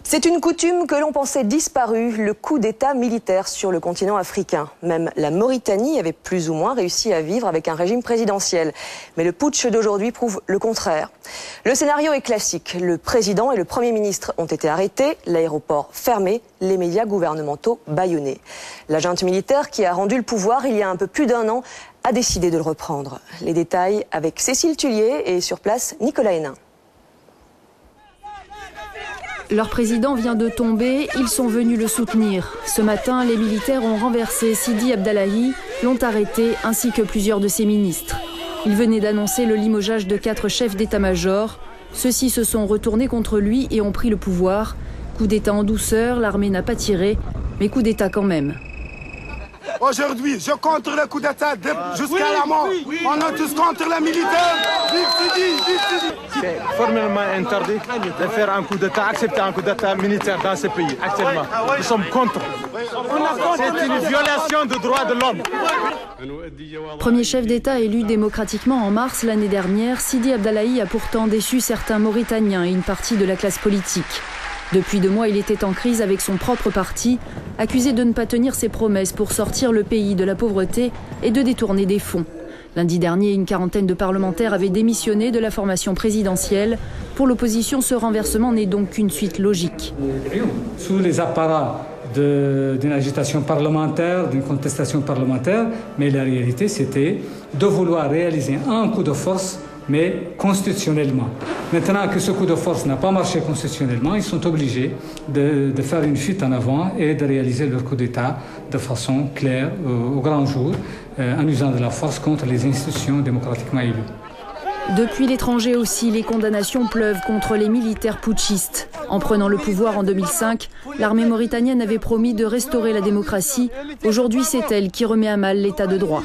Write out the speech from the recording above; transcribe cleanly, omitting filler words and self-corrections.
C'est une coutume que l'on pensait disparue, le coup d'État militaire sur le continent africain. Même la Mauritanie avait plus ou moins réussi à vivre avec un régime présidentiel. Mais le putsch d'aujourd'hui prouve le contraire. Le scénario est classique. Le président et le Premier ministre ont été arrêtés, l'aéroport fermé, les médias gouvernementaux bâillonnés. La junte militaire qui a rendu le pouvoir il y a un peu plus d'un an a décidé de le reprendre. Les détails avec Cécile Tullier et sur place Nicolas Hénin. Leur président vient de tomber, ils sont venus le soutenir. Ce matin, les militaires ont renversé Sidi Abdallahi, l'ont arrêté, ainsi que plusieurs de ses ministres. Il venait d'annoncer le limogeage de 4 chefs d'état-major. Ceux-ci se sont retournés contre lui et ont pris le pouvoir. Coup d'État en douceur, l'armée n'a pas tiré, mais coup d'État quand même. Aujourd'hui, je contre le coup d'État jusqu'à la mort. On est tous contre les militaires. Vive Sidi, vive Sidi. C'est formellement interdit de faire un coup d'État, accepter un coup d'État militaire dans ce pays actuellement. Nous sommes contre. C'est une violation des droits de l'homme. Premier chef d'État élu démocratiquement en mars l'année dernière, Sidi Abdallahi a pourtant déçu certains Mauritaniens et une partie de la classe politique. Depuis 2 mois, il était en crise avec son propre parti, accusé de ne pas tenir ses promesses pour sortir le pays de la pauvreté et de détourner des fonds. Lundi dernier, une quarantaine de parlementaires avaient démissionné de la formation présidentielle. Pour l'opposition, ce renversement n'est donc qu'une suite logique. Sous les apparats d'une agitation parlementaire, d'une contestation parlementaire, mais la réalité c'était de vouloir réaliser un coup de force, mais constitutionnellement. Maintenant que ce coup de force n'a pas marché constitutionnellement, ils sont obligés de faire une fuite en avant et de réaliser leur coup d'État de façon claire, au grand jour, en usant de la force contre les institutions démocratiquement élues. Depuis l'étranger aussi, les condamnations pleuvent contre les militaires putschistes. En prenant le pouvoir en 2005, l'armée mauritanienne avait promis de restaurer la démocratie. Aujourd'hui, c'est elle qui remet à mal l'état de droit.